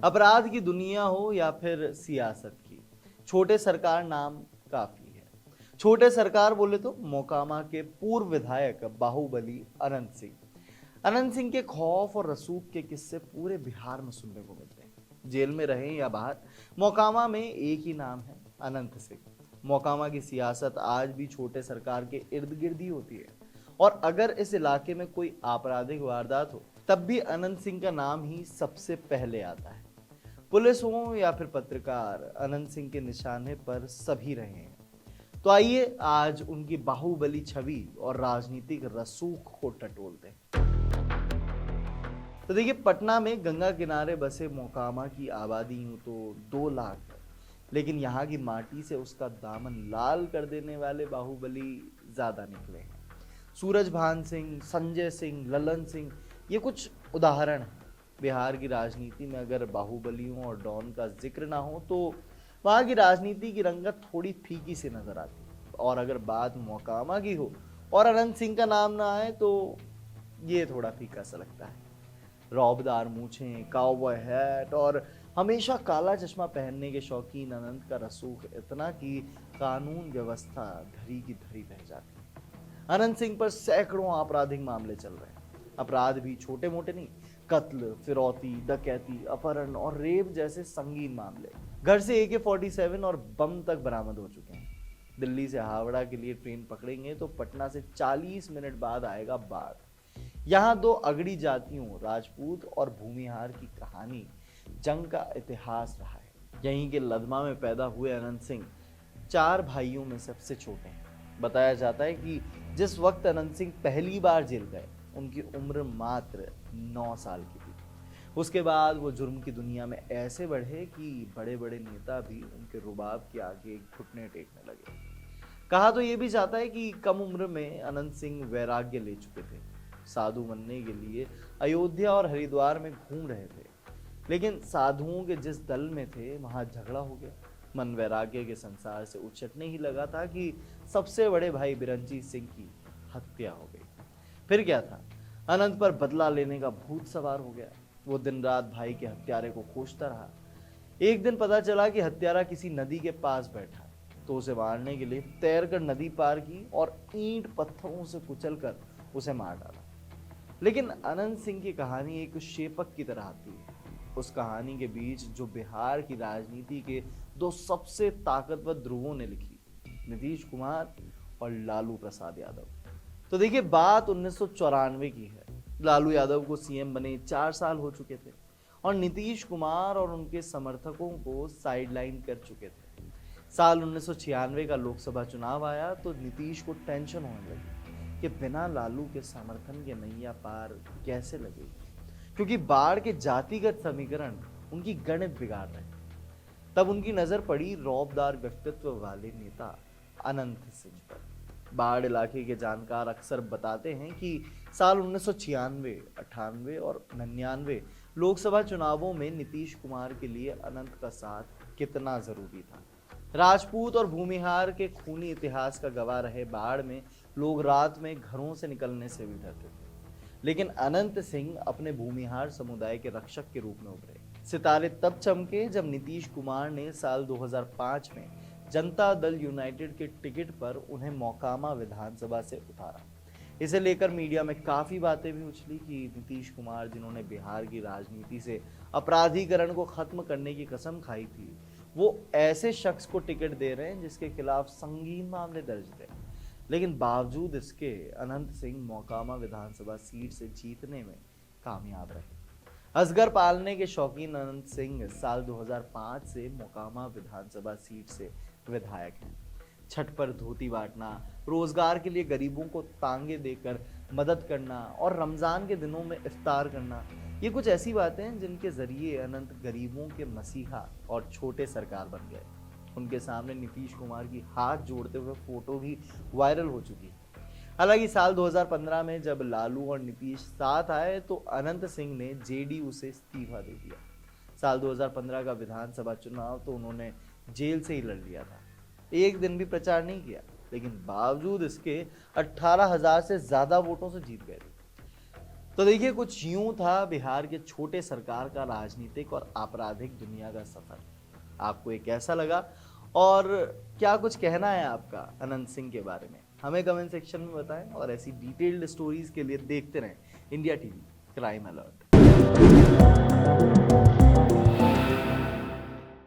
अपराध की दुनिया हो या फिर सियासत की, छोटे सरकार नाम काफी है। छोटे सरकार बोले तो मोकामा के पूर्व विधायक बाहुबली अनंत सिंह। अनंत सिंह के खौफ और रसूख के किस्से पूरे बिहार में सुनने को मिलते हैं। जेल में रहें या बाहर, मोकामा में एक ही नाम है, अनंत सिंह। मोकामा की सियासत आज भी छोटे सरकार के इर्द गिर्द ही होती है, और अगर इस इलाके में कोई आपराधिक वारदात हो तब भी अनंत सिंह का नाम ही सबसे पहले आता है। पुलिस हो या फिर पत्रकार, अनंत सिंह के निशाने पर सभी रहे हैं। तो आइए आज उनकी बाहुबली छवि और राजनीतिक रसूख को टटोलते हैं। तो देखिए, पटना में गंगा किनारे बसे मोकामा की आबादी यूं तो 2 लाख है, लेकिन यहाँ की माटी से उसका दामन लाल कर देने वाले बाहुबली ज्यादा निकले हैं। सूरजभान सिंह, संजय सिंह, ललन सिंह, ये कुछ उदाहरण हैं। बिहार की राजनीति में अगर बाहुबलियों और डॉन का जिक्र ना हो तो वहाँ की राजनीति की रंगत थोड़ी फीकी सी नजर आती है, और अगर बात मोकामा की हो और अनंत सिंह का नाम ना आए तो ये थोड़ा फीका सा लगता है। रौबदार मूछें, काउबॉय हैट और हमेशा काला चश्मा पहनने के शौकीन अनंत का रसूख इतना कि कानून व्यवस्था धरी की धरी रह जाती है। अनंत सिंह पर सैकड़ों आपराधिक मामले चल रहे हैं। अपराध भी छोटे मोटे नहीं, कत्ल, फिरौती, डकैती, अपहरण और रेप जैसे संगीन मामले। घर से AK-47 और बम तक बरामद हो चुके हैं। दिल्ली से हावड़ा के लिए ट्रेन पकड़ेंगे तो पटना से 40 मिनट बाद आएगा बाढ़। यहाँ 2 अगड़ी जातियों, राजपूत और भूमिहार की कहानी जंग का इतिहास रहा है। यहीं के लदमा में पैदा हुए अनंत सिंह 4 भाइयों में सबसे छोटे हैं। बताया जाता है कि जिस वक्त अनंत सिंह पहली बार जेल गए उनकी उम्र मात्र 9 साल की थी। उसके बाद वो जुर्म की दुनिया में ऐसे बढ़े कि बड़े बड़े नेता भी उनके रुबाब के आगे घुटने टेकने लगे। कहा तो ये भी जाता है कि कम उम्र में अनंत सिंह वैराग्य ले चुके थे। साधु बनने के लिए अयोध्या और हरिद्वार में घूम रहे थे, लेकिन साधुओं के जिस दल में थे वहां झगड़ा हो गया। मन वैराग्य के संसार से उछटने ही लगा था कि सबसे बड़े भाई बिरंची सिंह की हत्या हो गई। फिर क्या था, अनंत पर बदला लेने का भूत सवार हो गया। वो दिन रात भाई के हत्यारे को खोजता रहा। एक दिन पता चला कि हत्यारा किसी नदी के पास बैठा, तो उसे मारने के लिए तैरकर नदी पार की और ईंट पत्थरों से कुचलकर उसे मार डाला। लेकिन अनंत सिंह की कहानी एक शेपक की तरह आती है। उस कहानी के बीच जो बिहार की राजनीति के 2 सबसे ताकतवर ध्रुवों ने लिखी, नीतीश कुमार और लालू प्रसाद यादव। तो देखिए, बात 1994 की है। लालू यादव को सीएम बने 4 साल हो चुके थे और नीतीश कुमार और उनके समर्थकों को साइडलाइन कर चुके थे। साल 1996 का लोकसभा चुनाव आया तो नीतीश को टेंशन होने लगी कि बिना लालू के समर्थन के नैया पार कैसे लगेगी, क्योंकि बाढ़ के जातिगत समीकरण उनकी गणित बिगाड़ रहे। तब उनकी नजर पड़ी रौबदार व्यक्तित्व वाले नेता अनंत सिंह पर। बाढ़ इलाके के जानकार अक्सर बताते हैं कि साल 1996, 98 और 99 लोकसभा चुनावों में नीतीश कुमार के लिए अनंत का साथ कितना जरूरी था। राजपूत और भूमिहार के खूनी इतिहास का गवाह रहे बाढ़ में लोग रात में घरों से निकलने से भी डरते थे, लेकिन अनंत सिंह अपने भूमिहार समुदाय के रक्षक के रूप में उभरे। सितारे तब चमके जब नीतीश कुमार ने साल 2005 में जनता दल यूनाइटेड के टिकट पर उन्हें मोकामा विधानसभा से उतारा। इसे लेकर मीडिया में काफी बातें भी उछली कि नीतीश कुमार, जिन्होंने बिहार की राजनीति से अपराधीकरण को खत्म करने की कसम खाई थी, वो ऐसे शख्स को टिकट दे रहे हैं जिसके खिलाफ संगीन मामले दर्ज थे। लेकिन बावजूद इसके अनंत सिंह मोकामा विधानसभा सीट से जीतने में कामयाब रहे। असगर पालने के शौकीन अनंत सिंह साल 2005 से मोकामा विधानसभा सीट से विधायक हैं। छठ पर धोती बांटना, रोजगार के लिए गरीबों को तांगे देकर मदद करना और रमजान के दिनों में इफ्तार करना, ये कुछ ऐसी बातें हैं जिनके जरिए अनंत गरीबों के मसीहा और छोटे सरकार बन गए। उनके सामने नीतीश कुमार की हाथ जोड़ते हुए फोटो भी वायरल हो चुकी है। हालांकि साल 2015 में जब लालू और नीतीश साथ आए तो अनंत सिंह ने जेडीयू से इस्तीफा दे दिया। साल 2015 का विधानसभा चुनाव तो उन्होंने जेल से ही लड़ लिया था। एक दिन भी प्रचार नहीं किया, लेकिन बावजूद इसके 18,000 से ज्यादा वोटों से जीत गए थे। तो देखिए, कुछ यूं था बिहार के छोटे सरकार का राजनीतिक और आपराधिक दुनिया का सफर। आपको ये कैसा लगा और क्या कुछ कहना है आपका अनंत सिंह के बारे में, हमें कमेंट सेक्शन में बताएं। और ऐसी डिटेल्ड स्टोरीज के लिए देखते रहें इंडिया टीवी क्राइम अलर्ट।